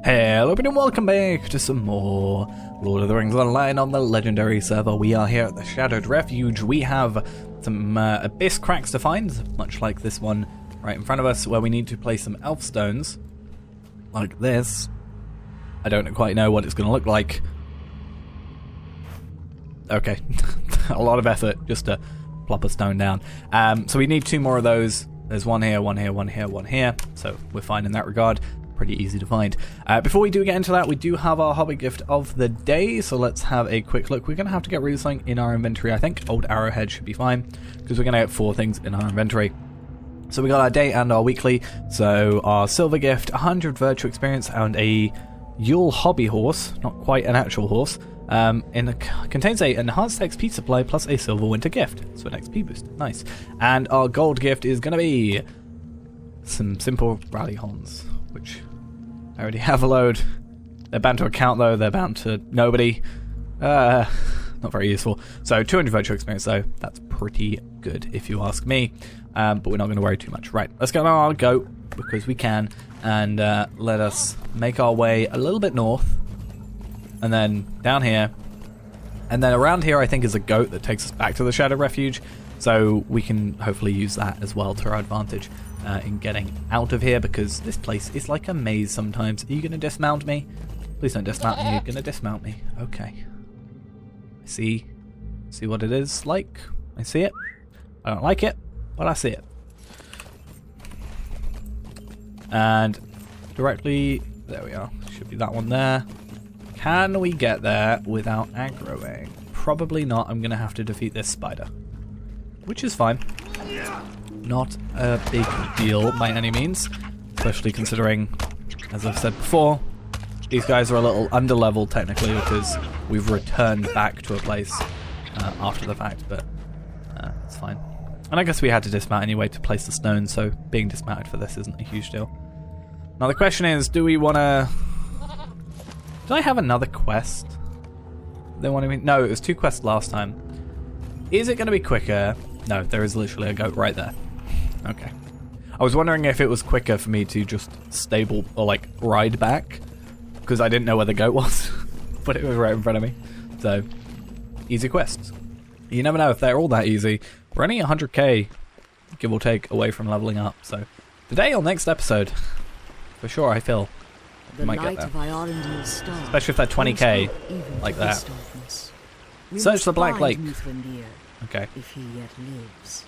Hello and welcome back to some more Lord of the Rings Online on the legendary server. We are here at the Shadowed Refuge. We have some abyss cracks to find, much like this one right in front of us, where we need to place some elf stones, like this. I don't quite know what it's going to look like. Okay, a lot of effort just to plop a stone down. So we need two more of those. There's one here, one here, one here, one here, so we're fine in that regard. Pretty easy to find. Before we do get into that, we do have our hobby gift of the day, so let's have a quick look. We're going to have to get rid of something in our inventory, I think. Old arrowhead should be fine, because we're going to get 4 things in our inventory. So we got our day and our weekly. So our silver gift, 100 virtue experience and a Yule hobby horse, not quite an actual horse, contains a enhanced XP supply plus a silver winter gift, so an XP boost. Nice. And our gold gift is going to be some simple rally horns, which I already have a load. They're bound to account though, they're bound to nobody. Not very useful. So 200 virtual experience though, that's pretty good if you ask me. But we're not going to worry too much. Right, let's get on our goat, because we can, and let us make our way a little bit north, and then down here, and then around here I think is a goat that takes us back to the Shadow Refuge, so we can hopefully use that as well to our advantage. In getting out of here, because this place is like a maze sometimes. Are you going to dismount me? Please don't dismount me. You're going to dismount me. Okay. I see what it is like. I see it. I don't like it, but I see it. And directly, there we are. Should be that one there. Can we get there without aggroing? Probably not. I'm going to have to defeat this spider, which is fine. Not a big deal by any means, especially considering, as I've said before, these guys are a little underleveled technically because we've returned back to a place after the fact, but it's fine. And I guess we had to dismount anyway to place the stone, so being dismounted for this isn't a huge deal. Now the question is, do we want to... Did I have another quest? No, it was 2 quests last time. Is it going to be quicker? No, there is literally a goat right there. Okay. I was wondering if it was quicker for me to just stable or like ride back, because I didn't know where the goat was, but it was right in front of me. So, easy quests. You never know if they're all that easy. We're only 100k, give or take, away from leveling up. So, today or next episode, for sure I feel we might get there. Especially if they're 20k, like that. Search the Black Lake. Okay. If he yet lives.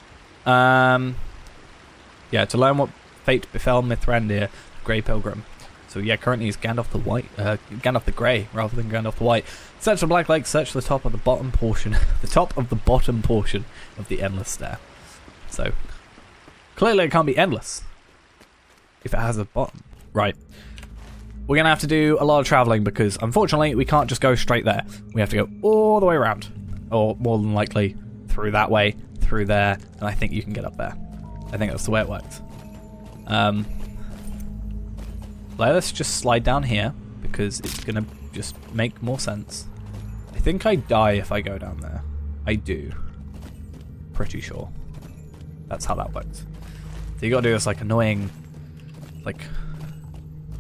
Yeah, to learn what fate befell Mithrandir, the Grey Pilgrim. So yeah, currently he's Gandalf the Grey rather than Gandalf the White. Search the Black Lake. Search the top of the bottom portion, the top of the bottom portion of the endless stair. So clearly it can't be endless if it has a bottom. Right. We're gonna have to do a lot of traveling because unfortunately we can't just go straight there. We have to go all the way around, or more than likely through that way, through there, and I think you can get up there. I think that's the way it works. Let us just slide down here, because it's going to just make more sense. I think I die if I go down there. I do. Pretty sure. That's how that works. So you got to do this like annoying, like,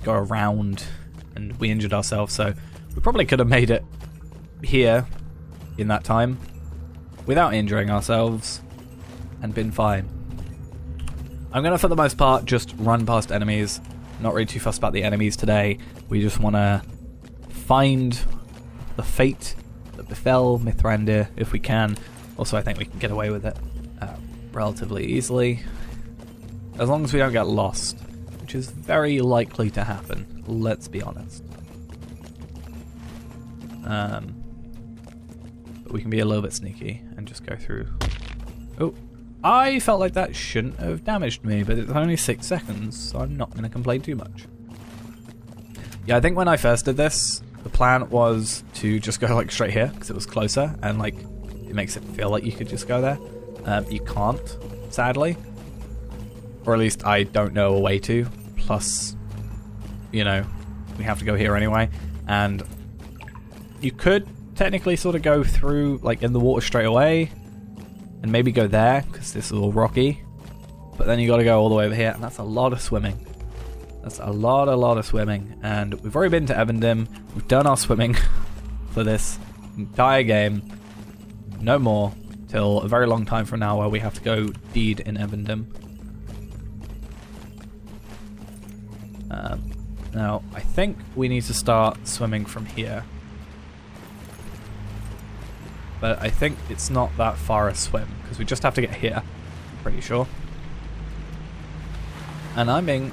go around, and we injured ourselves, so we probably could have made it here in that time without injuring ourselves and been fine. I'm going to, for the most part, just run past enemies. Not really too fussed about the enemies today. We just want to find the fate that befell Mithrandir if we can. Also, I think we can get away with it relatively easily, as long as we don't get lost, which is very likely to happen, let's be honest. But we can be a little bit sneaky and just go through. Oh, I felt like that shouldn't have damaged me, but it's only 6 seconds, so I'm not going to complain too much. Yeah, I think when I first did this, the plan was to just go like straight here, because it was closer, and like it makes it feel like you could just go there. You can't, sadly. Or at least I don't know a way to. Plus, you know, we have to go here anyway, and you could technically sort of go through like in the water straight away, and maybe go there, because this is all rocky. But then you got to go all the way over here, and that's a lot of swimming. That's a lot of swimming. And we've already been to Evendim. We've done our swimming for this entire game. No more till a very long time from now where we have to go deed in Evendim. Now, I think we need to start swimming from here. But I think it's not that far a swim, because we just have to get here, I'm pretty sure. And I'm being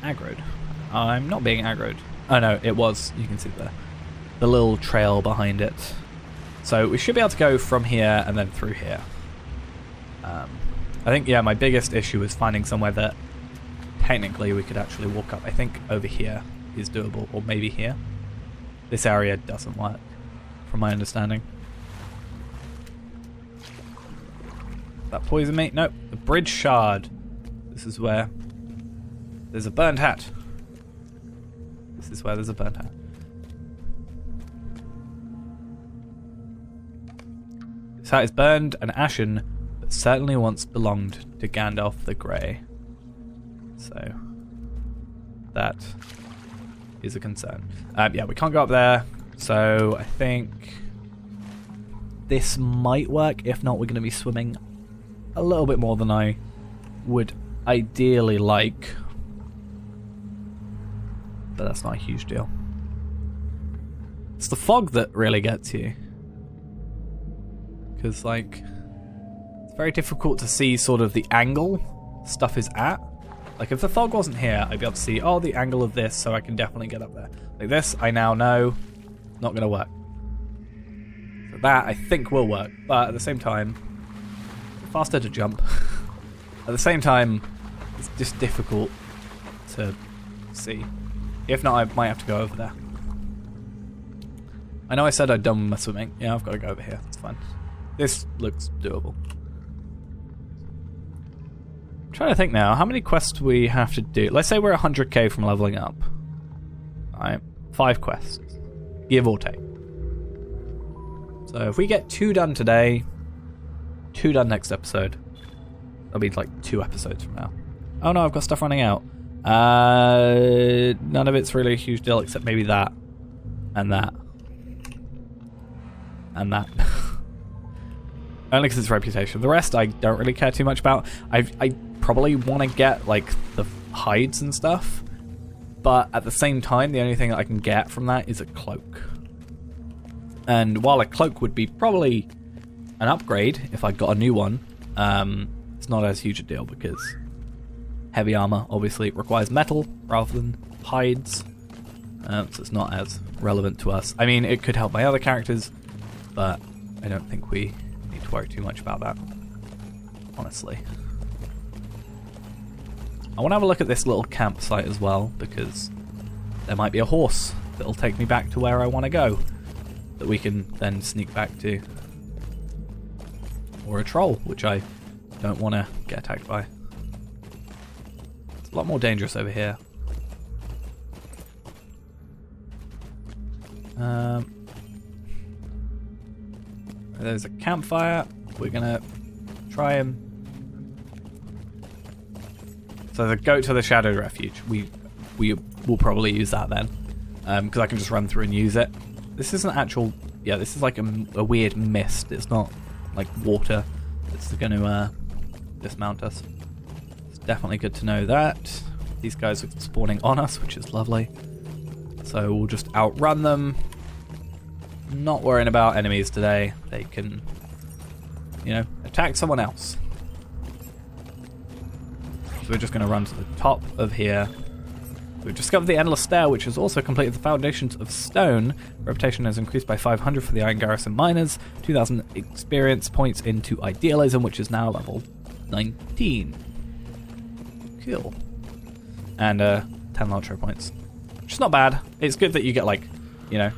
aggroed. I'm not being aggroed. Oh no, it was. You can see the little trail behind it. So we should be able to go from here and then through here. I think, yeah, my biggest issue is finding somewhere that technically we could actually walk up. I think over here is doable, or maybe here. This area doesn't work, from my understanding. That poison me? Nope. The bridge shard. This is where there's a burnt hat. This is where there's a burnt hat. This hat is burned and ashen, but certainly once belonged to Gandalf the Grey. So that is a concern. Yeah, we can't go up there. So I think this might work. If not, we're going to be swimming a little bit more than I would ideally like. But that's not a huge deal. It's the fog that really gets you. Because, like, it's very difficult to see sort of the angle stuff is at. Like, if the fog wasn't here, I'd be able to see, oh, the angle of this, so I can definitely get up there. Like this, I now know, not going to work. So that, I think, will work. But at the same time, faster to jump. At the same time, it's just difficult to see. If not, I might have to go over there. I know I said I'd done my swimming. Yeah, I've got to go over here. It's fine. This looks doable. I'm trying to think now, how many quests do we have to do? Let's say we're 100k from leveling up. Alright, 5 quests. Give or take. So if we get 2 done today, 2 done next episode, that'll be like 2 episodes from now. Oh no, I've got stuff running out. None of it's really a huge deal except maybe that. And that. And that. Only because it's reputation. The rest I don't really care too much about. I probably want to get like the hides and stuff, but at the same time the only thing that I can get from that is a cloak. And while a cloak would be probably an upgrade if I got a new one, it's not as huge a deal because heavy armor obviously requires metal rather than hides, so it's not as relevant to us. I mean, it could help my other characters, but I don't think we need to worry too much about that, honestly. I want to have a look at this little campsite as well, because there might be a horse that'll take me back to where I want to go that we can then sneak back to. Or a troll, which I don't want to get attacked by. It's a lot more dangerous over here. There's a campfire. We're gonna try and... So the goat to the shadow refuge. We will probably use that then, because I can just run through and use it. This isn't actual... Yeah, this is like a weird mist. It's not like water that's going to dismount us. It's definitely good to know that. These guys are spawning on us, which is lovely. So we'll just outrun them. Not worrying about enemies today. They can, you know, attack someone else. So we're just going to run to the top of here. We've discovered the Endless Stair, which has also completed the Foundations of Stone. Reputation has increased by 500 for the Iron Garrison Miners. 2,000 experience points into Idealism, which is now level 19. Cool. And 10 LOTRO points. Which is not bad. It's good that you get, like, you know,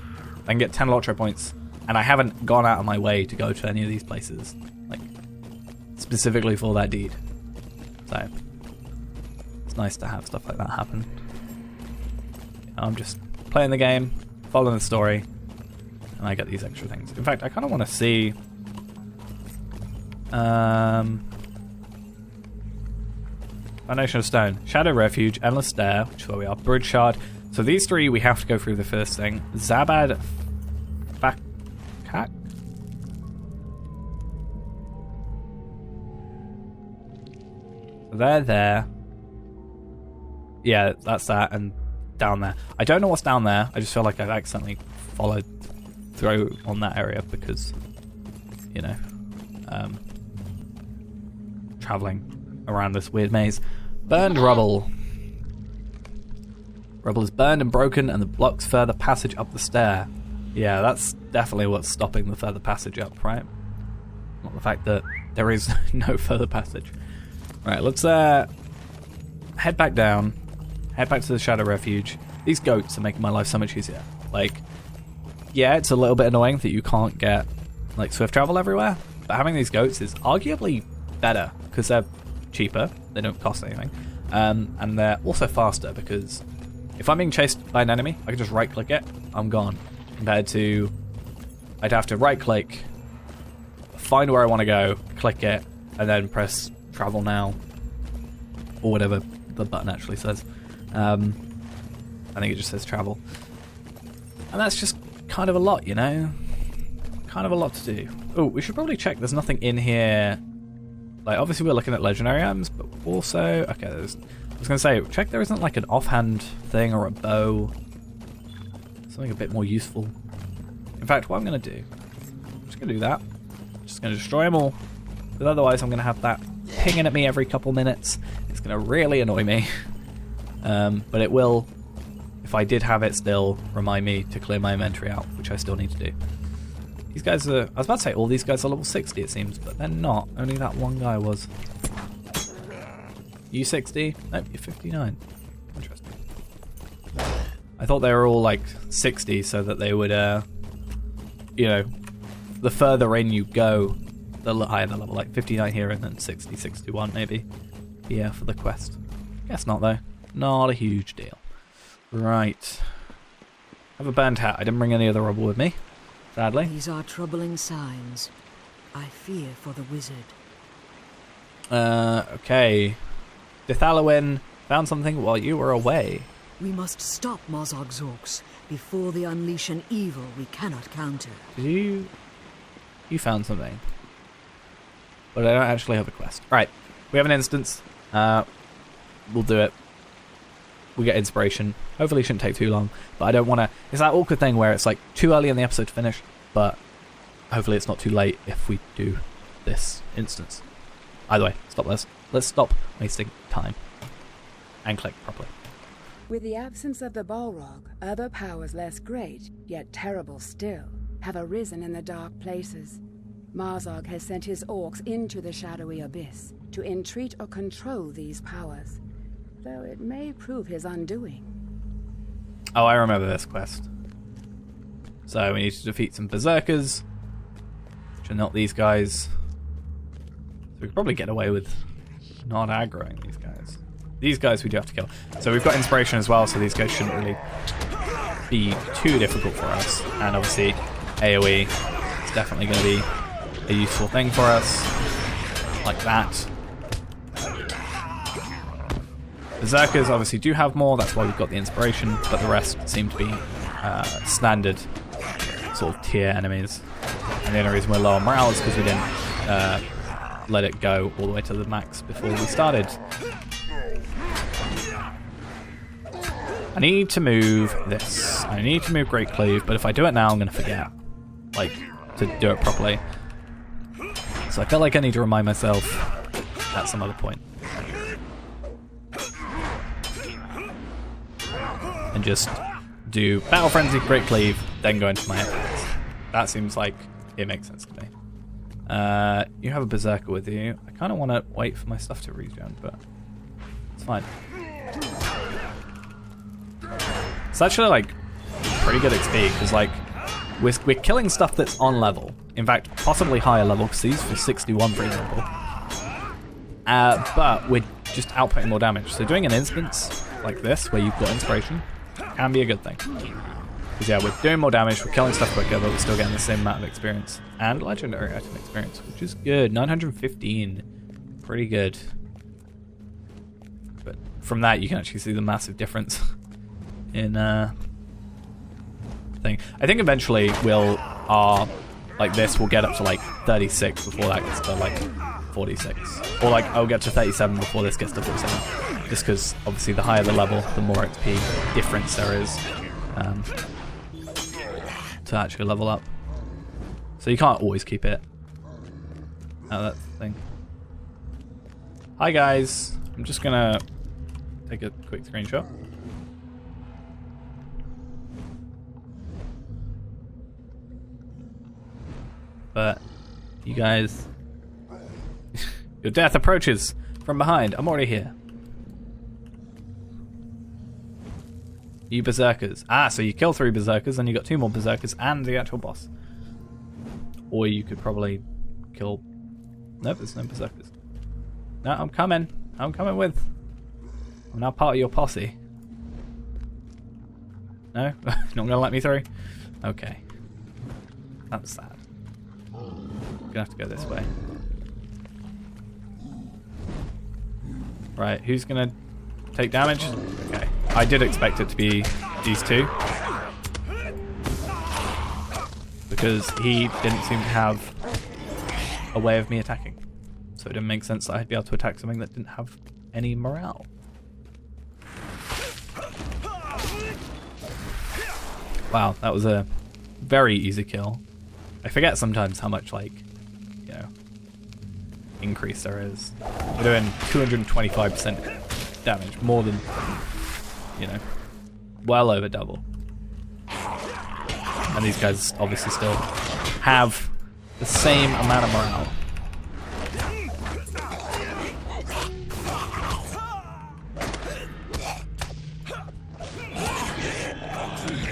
I can get 10 LOTRO points, and I haven't gone out of my way to go to any of these places, like, specifically for that deed. So, it's nice to have stuff like that happen. I'm just playing the game, following the story, and I get these extra things. In fact, I kind of want to see... Foundation of Stone, Shadow Refuge, Endless Stair, which is where we are, Bridge Shard. So these three we have to go through the first thing. Zabad Fakak? So they're there. Yeah, that's that, and down there. I don't know what's down there. I just feel like I've accidentally followed through on that area because, you know, traveling around this weird maze. Burned rubble. Rubble is burned and broken and blocks further passage up the stair. Yeah, that's definitely what's stopping the further passage up, right? Not the fact that there is no further passage. Right, let's head back down. Head back to the Shadow Refuge. These goats are making my life so much easier. Like, yeah, it's a little bit annoying that you can't get, like, swift travel everywhere, but having these goats is arguably better because they're cheaper, they don't cost anything, and they're also faster because if I'm being chased by an enemy, I can just right-click it, I'm gone. Compared to, I'd have to right-click, find where I want to go, click it, and then press travel now, or whatever the button actually says. I think it just says travel. And that's just kind of a lot, you know? Kind of a lot to do. Oh, we should probably check there's nothing in here. Like, obviously we're looking at legendary items, but also... Okay, I was going to say, check there isn't like an offhand thing or a bow. Something a bit more useful. In fact, what I'm going to do... I'm just going to do that. I'm just going to destroy them all. Because otherwise I'm going to have that pinging at me every couple minutes. It's going to really annoy me. But it will, if I did have it still, remind me to clear my inventory out, which I still need to do. These guys are, I was about to say all these guys are level 60 it seems, but they're not. Only that one guy was. You 60? Nope, you're 59. Interesting. I thought they were all like 60 so that they would, you know, the further in you go, the higher the level, like 59 here and then 60, 61 maybe. Yeah, for the quest. Guess not though. Not a huge deal. Right. Have a burned hat. I didn't bring any other rubble with me, sadly. These are troubling signs. I fear for the wizard. Okay. Dithalowin found something while you were away. We must stop Mozarg's orcs before they unleash an evil we cannot counter. Did you found something? But I don't actually have a quest. Right. We have an instance. We'll do it. We get inspiration. Hopefully it shouldn't take too long. But I don't want to... It's that awkward thing where it's like too early in the episode to finish. But hopefully it's not too late if we do this instance. Either way, stop this. Let's stop wasting time. And click properly. With the absence of the Balrog, other powers less great, yet terrible still, have arisen in the dark places. Mozarg has sent his orcs into the shadowy abyss to entreat or control these powers, though it may prove his undoing. Oh, I remember this quest. So we need to defeat some berserkers, which are not these guys. So we could probably get away with not aggroing these guys. These guys we do have to kill. So we've got inspiration as well, so these guys shouldn't really be too difficult for us. And obviously AoE is definitely going to be a useful thing for us. Like that. Berserkers obviously do have more, that's why we've got the inspiration, but the rest seem to be standard sort of tier enemies. And the only reason we're low on morale is because we didn't let it go all the way to the max before we started. I need to move this. I need to move Great Cleave, but if I do it now, I'm going to forget, like, to do it properly. So I feel like I need to remind myself at some other point. And just do Battle Frenzy, Great Cleave, then go into my attacks. That seems like it makes sense to me. You have a Berserker with you. I kind of want to wait for my stuff to regen, but it's fine. It's actually like pretty good XP because like we're killing stuff that's on level. In fact, possibly higher level because these for 61 for example. But we're just outputting more damage. So doing an instance like this where you've got inspiration can be a good thing. Because yeah, we're doing more damage, we're killing stuff quicker, but we're still getting the same amount of experience. And legendary item experience, which is good. 915. Pretty good. from that you can actually see the massive difference in thing. I think eventually like this will get up to like 36 before that gets to like 46. Or like I'll get to 37 before this gets to 47. Just because obviously the higher the level, the more XP difference there is to actually level up. So you can't always keep it. Oh, that's the thing. Hi guys. I'm just gonna take a quick screenshot. But you guys, your death approaches from behind. I'm already here. You berserkers. Ah, so you kill 3 berserkers, and you got 2 more berserkers and the actual boss. Or you could probably kill. Nope, there's no berserkers. No, I'm coming. I'm coming with. I'm now part of your posse. No? Not gonna let me through? Okay. That's sad. Gonna have to go this way. Right, who's gonna take damage? Okay. I did expect it to be these 2. Because he didn't seem to have a way of me attacking. So it didn't make sense that I'd be able to attack something that didn't have any morale. Wow, that was a very easy kill. I forget sometimes how much, like, you know, increase there is. We're doing 225% damage, more than, you know, well over double. And these guys obviously still have the same amount of morale.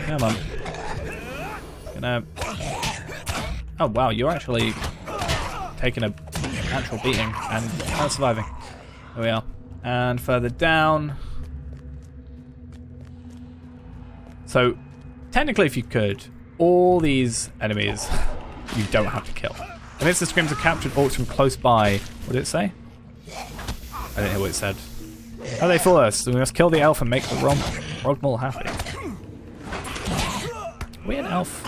Come on. Gonna... Oh wow, you're actually taking an actual beating and surviving. There we are. And further down. So, technically if you could, all these enemies you don't have to kill. Amidst the screams of captured orcs from close by. What did it say? I didn't hear what it said. How they fool us? We must kill the elf and make the Rogmal happy. Are we an elf?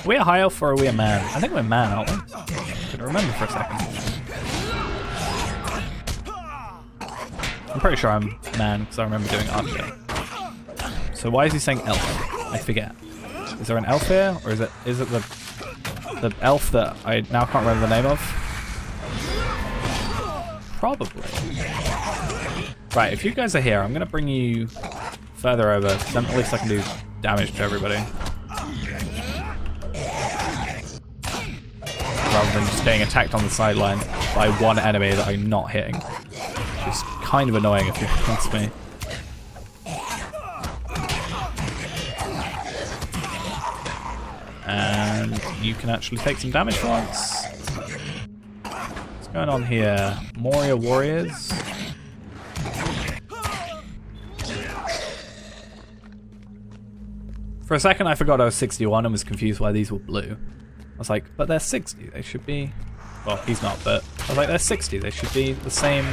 Are we a high elf or are we a man? I think we're a man, aren't we? I couldn't remember for a second. I'm pretty sure I'm man because I remember doing archer. So why is he saying elf? I forget. Is there an elf here, or is it the elf that I now can't remember the name of? Probably. Right, if you guys are here, I'm gonna bring you further over. Then at least I can do damage to everybody, rather than just getting attacked on the sideline by one enemy that I'm not hitting. Which is kind of annoying if you ask me. And you can actually take some damage for once. What's going on here? Moria warriors. For a second I forgot I was 61 and was confused why these were blue. I was like, but they're 60, they should be... Well, he's not, but I was like, they're 60, they should be the same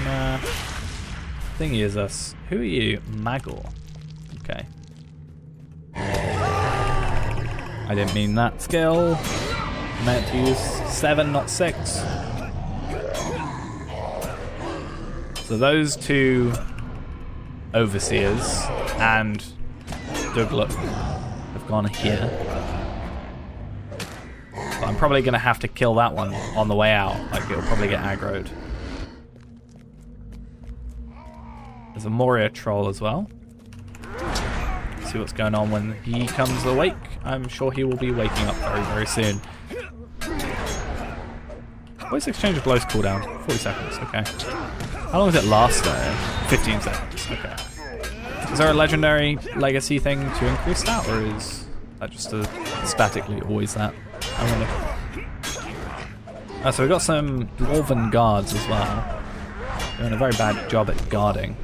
thingy as us. Who are you? Magor. Okay. I didn't mean that skill. I meant to use 7, not 6. So those 2 overseers and Douglas have gone here. But I'm probably going to have to kill that one on the way out. Like, it'll probably get aggroed. There's a Moria troll as well. See what's going on when he comes awake. I'm sure he will be waking up very, very soon. What is exchange of blows cooldown? 40 seconds, okay. How long does it last though? 15 seconds, okay. Is there a legendary legacy thing to increase that, or is that just statically always that? I wonder. So we've got some dwarven guards as well. Doing a very bad job at guarding.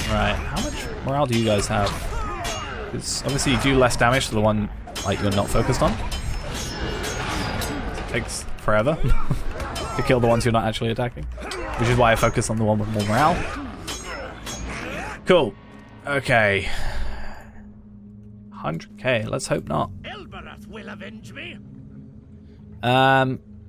Right, how much morale do you guys have? Because obviously you do less damage to the one like you're not focused on. takes forever to kill the ones you're not actually attacking, which is why I focus on the one with more morale. Cool. Okay. 100k. Let's hope not. Elbarath will avenge me.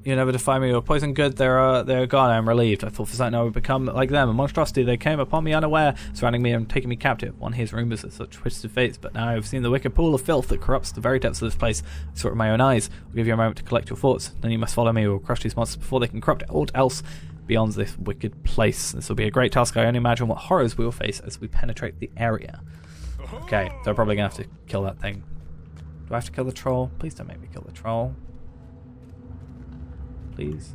You never defy me with poison. Good, they're gone. I'm relieved. I thought for certain I would become like them, a monstrosity. They came upon me unaware, surrounding me and taking me captive. One hears rumors of such twisted fates, but now I have seen the wicked pool of filth that corrupts the very depths of this place. I saw it with my own eyes. I'll give you a moment to collect your thoughts. Then you must follow me. We'll crush these monsters before they can corrupt aught else beyond this wicked place. This will be a great task. I only imagine what horrors we will face as we penetrate the area. Okay, so I'm probably going to have to kill that thing. Do I have to kill the troll? Please don't make me kill the troll. Please.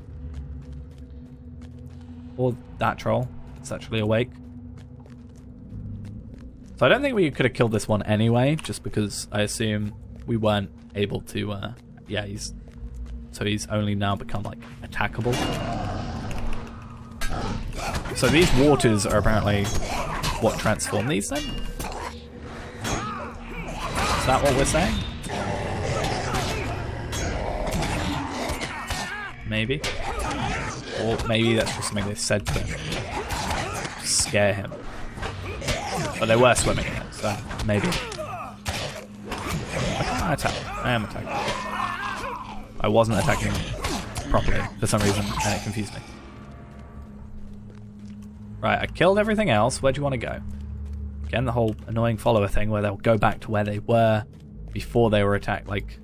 Or that troll. It's actually awake. So I don't think we could have killed this one anyway, just because I assume we weren't able to, yeah, he's only now become, like, attackable. So these waters are apparently what transform these then? Is that what we're saying? Maybe. Or maybe that's just something they said to scare him. But they were swimming in it, so maybe. I am attacking. I wasn't attacking properly for some reason, and it confused me. Right, I killed everything else. Where do you want to go? Again, the whole annoying follower thing where they'll go back to where they were before they were attacked. Like,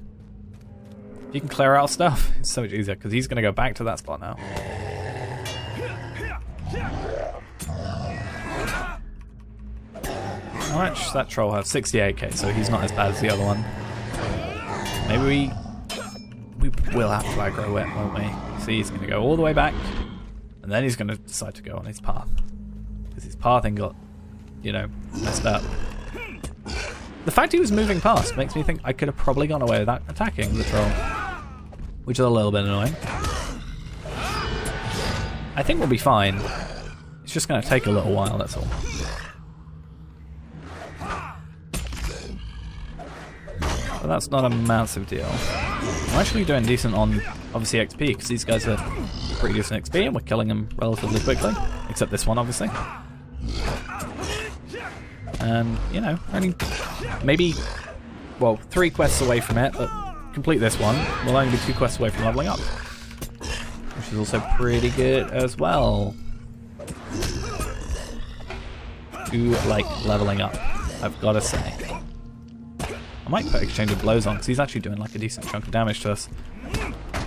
you can clear out stuff. It's so much easier because he's going to go back to that spot now. How much does that troll have? 68k, so he's not as bad as the other one. Maybe we will have to aggro it, won't we? See, he's going to go all the way back, and then he's going to decide to go on his path. Because his pathing got, you know, messed up. The fact he was moving past makes me think I could have probably gone away without attacking the troll. Which is a little bit annoying. I think we'll be fine. It's just going to take a little while, that's all. But that's not a massive deal. I'm actually doing decent on, obviously, XP, because these guys are pretty decent XP, and we're killing them relatively quickly. Except this one, obviously. And, you know, only maybe, well, 3 quests away from it, but complete this one, we'll only be 2 quests away from leveling up. Which is also pretty good as well. Do like leveling up, I've got to say. I might put Exchange of Blows on, because he's actually doing like a decent chunk of damage to us.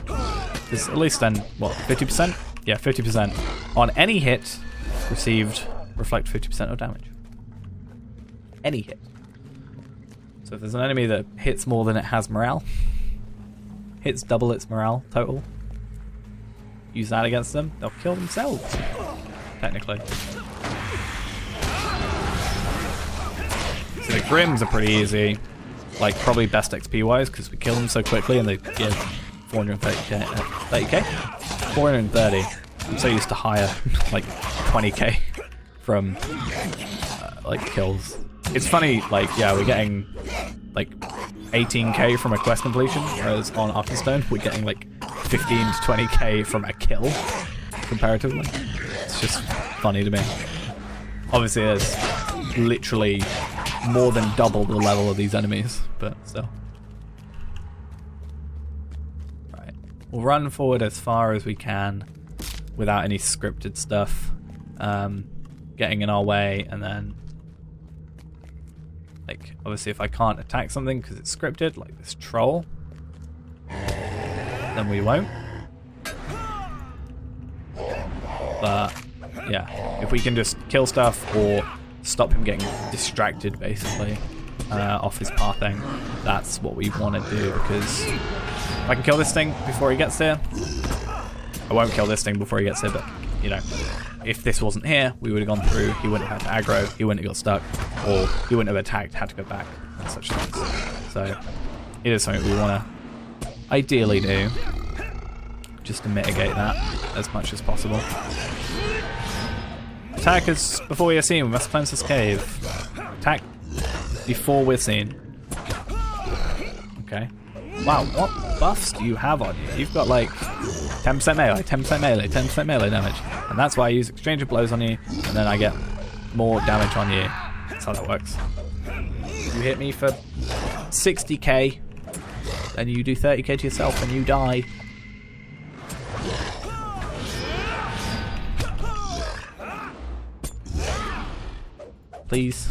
Because at least then, what, 50%? Yeah, 50%. On any hit received, reflect 50% of damage. Any hit. So if there's an enemy that hits more than it has morale, hits double its morale total, use that against them, they'll kill themselves, technically. So the Grims are pretty easy, like probably best XP wise, because we kill them so quickly and they give 430k, 30k? 430. I'm so used to higher, like 20k from like kills. It's funny, like, yeah, we're getting like 18k from a quest completion, whereas on Arkenstone we're getting like 15 to 20k from a kill, comparatively. It's just funny to me. Obviously there's literally more than double the level of these enemies, but still. Right, we'll run forward as far as we can without any scripted stuff getting in our way, and then like, obviously if I can't attack something because it's scripted, like this troll, then we won't. But yeah, if we can just kill stuff or stop him getting distracted basically off his pathing, that's what we want to do, because if I can kill this thing before he gets there, I won't kill this thing before he gets there, but you know, if this wasn't here, we would have gone through, he wouldn't have had to aggro, he wouldn't have got stuck, or he wouldn't have attacked, had to go back, and such things. So it is something we want to ideally do, just to mitigate that as much as possible. Attack us before we are seen, we must cleanse this cave. Attack before we're seen. Okay. Wow, what? buffs do you have on you? You've got like 10% melee, 10% melee, 10% melee damage. And that's why I use Exchange of Blows on you, and then I get more damage on you. That's how that works. You hit me for 60k, and you do 30k to yourself, and you die. Please.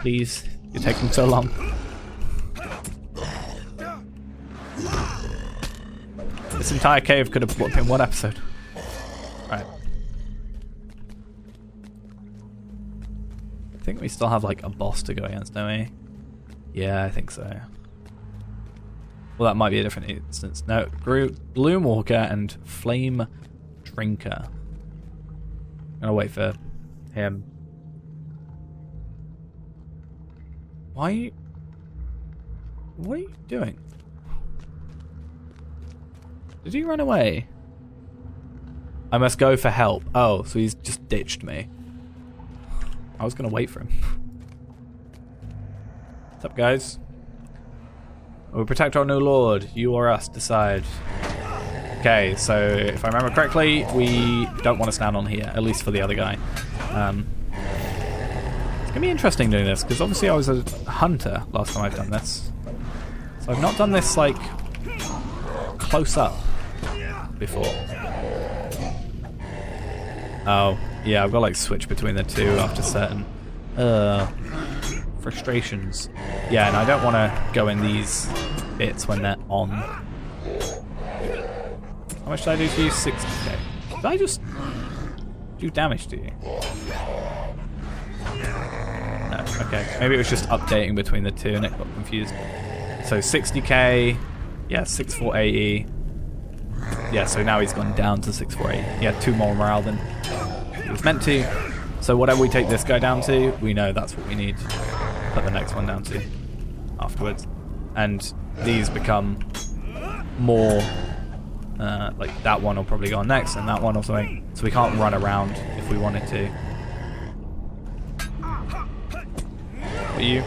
Please. You're taking so long. This entire cave could have been one episode. Right. I think we still have like a boss to go against, don't we? Yeah, I think so. Well, that might be a different instance. No, Gloomwalker and Flame Drinker. I'm gonna wait for him. Why? What are you doing? Did he run away? I must go for help. Oh, so he's just ditched me. I was gonna wait for him. What's up, guys? We protect our new lord. You or us, decide. Okay, so if I remember correctly, we don't want to stand on here, at least for the other guy. It's gonna be interesting doing this, because obviously I was a hunter last time I've done this. So I've not done this, like, close up before. Oh, yeah, I've got, like, switch between the two after certain frustrations. Yeah, and I don't want to go in these bits when they're on. How much did I do to you? 60k. Did I just do damage to you? No, okay. Maybe it was just updating between the two and it got confused. So 60k, yeah, 6480. Yeah, so now he's gone down to 6480. He had 2 more morale than he was meant to. So whatever we take this guy down to, we know that's what we need to put the next one down to afterwards. And these become more, like that one will probably go on next and that one or something. So we can't run around if we wanted to. What are you?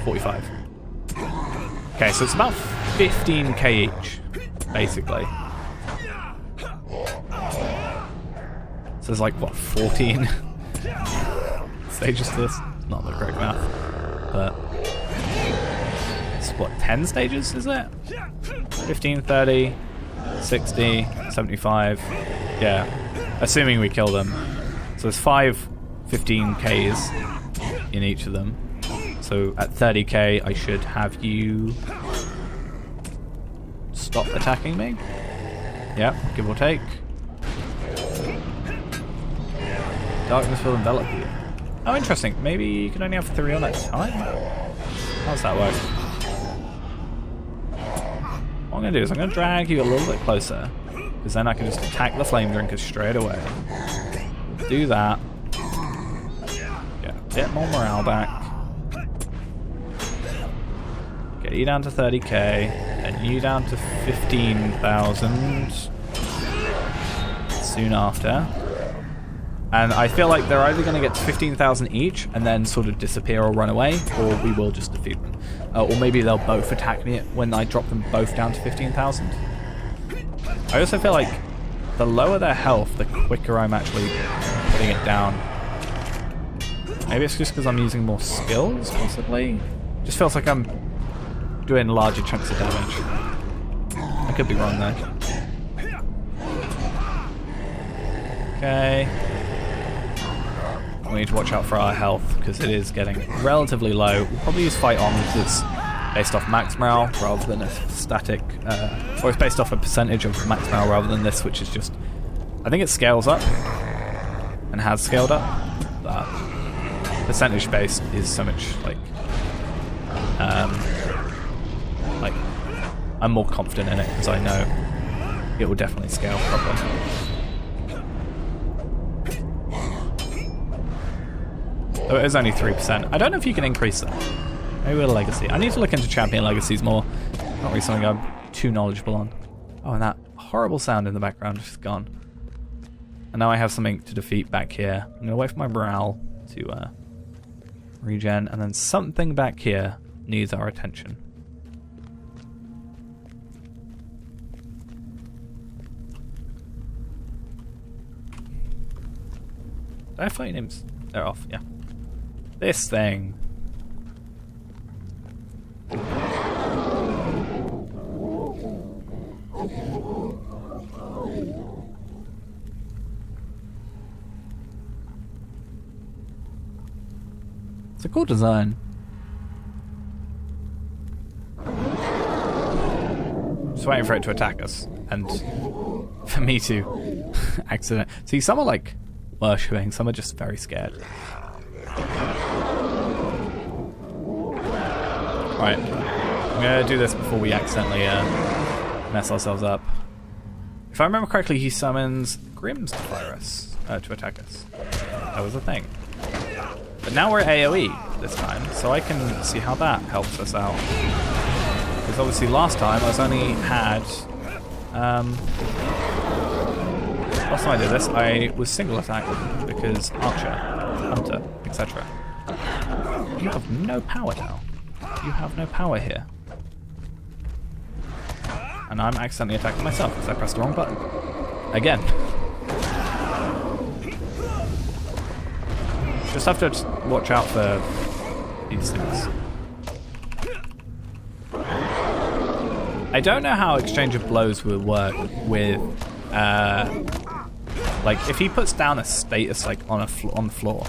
45. Okay, so it's about 15k each, basically. So there's like, what, 14 stages to this? It's not the correct math, but it's what, 10 stages, is it? 15, 30, 60, 75, yeah, assuming we kill them. So there's 5 15ks in each of them. So at 30k, I should have you stop attacking me. Yeah, give or take. Darkness will envelop you. Oh, interesting. Maybe you can only have 3 on at a time? How does that work? What I'm going to do is I'm going to drag you a little bit closer, because then I can just attack the Flame Drinker straight away. Do that. Get a bit more morale back. Get you down to 30k, and you down to 15,000 soon after. And I feel like they're either going to get to 15,000 each and then sort of disappear or run away, or we will just defeat them. Or maybe they'll both attack me when I drop them both down to 15,000. I also feel like the lower their health, the quicker I'm actually putting it down. Maybe it's just because I'm using more skills, possibly? Just feels like I'm doing larger chunks of damage. I could be wrong there. Okay. We need to watch out for our health because it is getting relatively low. We'll probably use Fight On because it's based off max morale rather than a static, or it's based off a percentage of max morale rather than this, which is just, I think it scales up and has scaled up, but percentage based is so much like I'm more confident in it because I know it will definitely scale properly. So it is only 3%. I don't know if you can increase that. Maybe with a legacy. I need to look into champion legacies more. Not really something I'm too knowledgeable on. Oh, and that horrible sound in the background is gone. And now I have something to defeat back here. I'm going to wait for my morale to regen, and then something back here needs our attention. Did I fight names? They're off, yeah. This thing. It's a cool design. Just waiting for it to attack us, and for me to accident. See, some are like worshipping, some are just very scared. Right, I'm gonna do this before we accidentally mess ourselves up. If I remember correctly, he summons Grimm's to fire us, to attack us. That was the thing. But now we're AoE this time, so I can see how that helps us out. Because obviously last time I was only had... last time I did this, I was single attack because Archer, Hunter, etc. You have no power now. You have no power here. And I'm accidentally attacking myself because I pressed the wrong button. Again. Just have to watch out for these things. I don't know how exchange of blows will work with, like if he puts down a status like on the floor,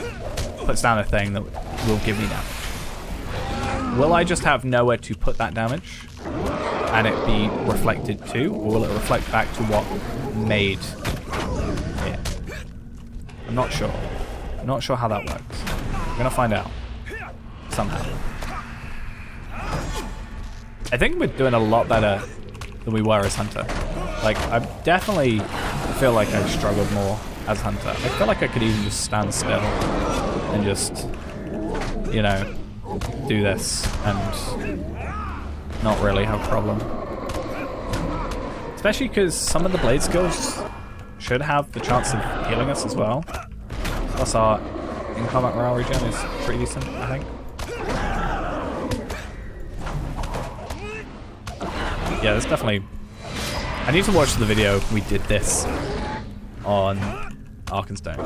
puts down a thing that will give me damage. Will I just have nowhere to put that damage, and it be reflected to, or will it reflect back to what made it? I'm not sure. I'm not sure how that works. I'm gonna find out somehow. I think we're doing a lot better than we were as Hunter. Like, I definitely feel like I struggled more as Hunter. I feel like I could even just stand still and just, you know, do this and not really have a problem. Especially because some of the blade skills should have the chance of healing us as well. Plus our in-combat morale regen is pretty decent, I think. Yeah, there's definitely... I need to watch the video we did this on Arkenstone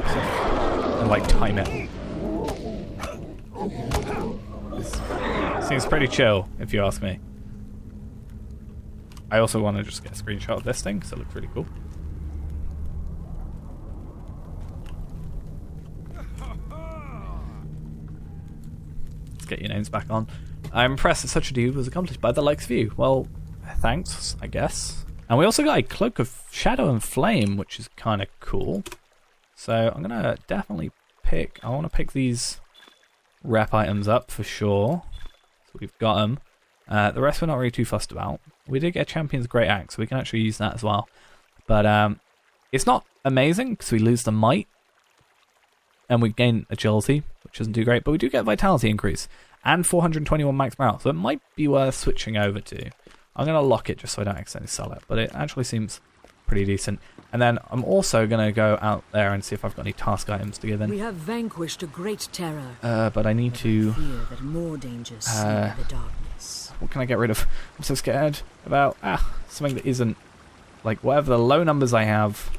and like time it. This seems pretty chill, if you ask me. I also want to just get a screenshot of this thing because it looks really cool. Let's get your names back on. I'm impressed that such a deed was accomplished by the likes of you. Well, thanks, I guess. And we also got a Cloak of Shadow and Flame, which is kind of cool. So I'm going to definitely pick... I want to pick these rep items up for sure. So we've got them. The rest we're not really too fussed about. We did get Champion's Great Axe, so we can actually use that as well. But it's not amazing, because we lose the Might. And we gain Agility, which isn't too great. But we do get Vitality increase. And 421 max morale, so it might be worth switching over to. I'm going to lock it just so I don't accidentally sell it, but it actually seems pretty decent. And then I'm also going to go out there and see if I've got any task items to give in. We have vanquished a great terror. But I need to... Fear that more dangers slay the darkness. What can I get rid of? I'm so scared about something that isn't... Like, whatever the low numbers I have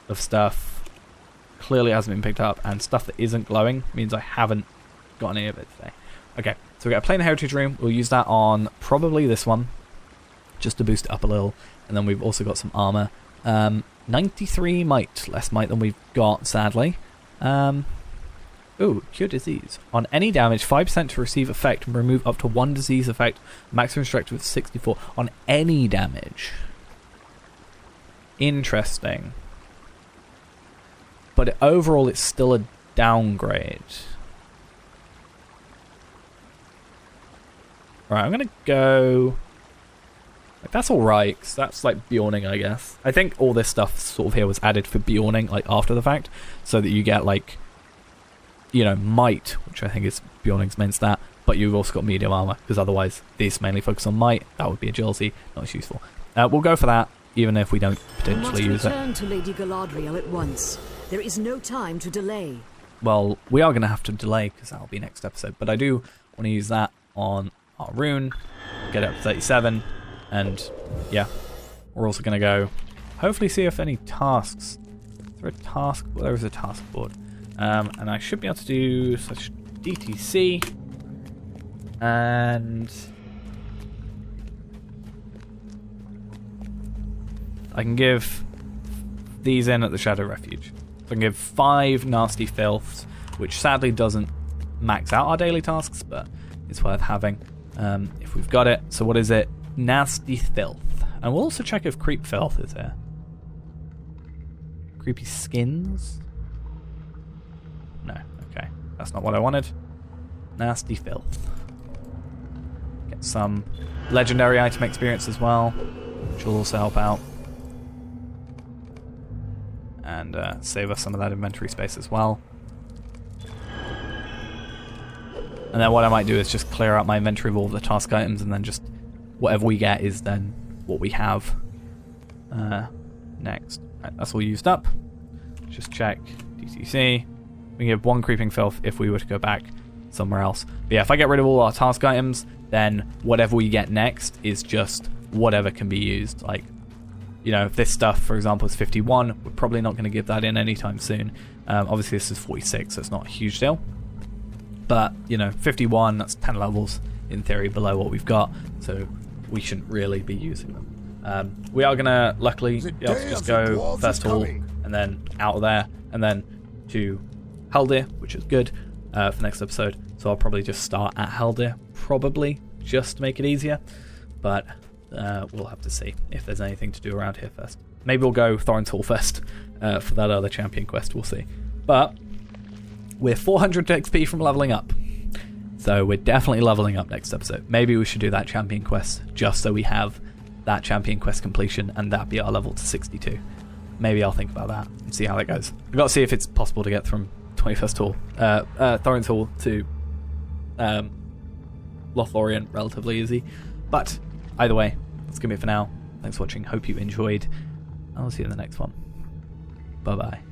of stuff clearly hasn't been picked up, and stuff that isn't glowing means I haven't got any of it today. Okay, so we got a plain heritage room. We'll use that on probably this one, just to boost it up a little. And then we've also got some armor. 93 might, less might than we've got, sadly. Ooh, cure disease. On any damage, 5% to receive effect and remove up to 1 disease effect. Maximum strength with 64 on any damage. Interesting. But overall, it's still a downgrade. Right, I'm going to go... Like, that's alright, because that's like Bjorning, I guess. I think all this stuff sort of here was added for Bjorning, like, after the fact, so that you get, like, you know, Might, which I think is Bjorning's main stat, but you've also got medium armor, because otherwise these mainly focus on Might. That would be Agility, not as useful. We'll go for that, even if we don't potentially use it. We must return to Lady Galadriel at once. There is no time to delay. Well, we are going to have to delay, because that'll be next episode, but I do want to use that on our rune, get it up to 37, and yeah, we're also going to go hopefully see if any tasks there a task? Well, there is a task board. And I should be able to do such DTC. And I can give these in at the Shadow Refuge. So I can give 5 Nasty Filths, which sadly doesn't max out our daily tasks, but it's worth having if we've got it. So what is it? Nasty Filth. And we'll also check if Creep Filth is here. Creepy Skins? No, okay. That's not what I wanted. Nasty Filth. Get some legendary item experience as well, which will also help out. And save us some of that inventory space as well. And then what I might do is just clear out my inventory of all the task items, and then just whatever we get is then what we have next. Right, that's all used up. Just check DTC. We can give 1 Creeping Filth if we were to go back somewhere else. But yeah, if I get rid of all our task items, then whatever we get next is just whatever can be used. Like, you know, if this stuff, for example, is 51, we're probably not going to give that in anytime soon. Obviously, this is 46, so it's not a huge deal. But, you know, 51, that's 10 levels, in theory, below what we've got. So we shouldn't really be using them. We are going to, luckily, be able to just go first hall, and then out of there, and then to Haldir, which is good for next episode. So I'll probably just start at Haldir, probably, just to make it easier. But we'll have to see if there's anything to do around here first. Maybe we'll go Thorin's Hall first for that other champion quest, we'll see. But we're 400 XP from leveling up. So we're definitely leveling up next episode. Maybe we should do that champion quest just so we have that champion quest completion and that be our level to 62. Maybe I'll think about that and see how that goes. I've got to see if it's possible to get from 21st Hall, Thorin's Hall to Lothlorien relatively easy. But either way, that's going to be it for now. Thanks for watching. Hope you enjoyed. I'll see you in the next one. Bye-bye.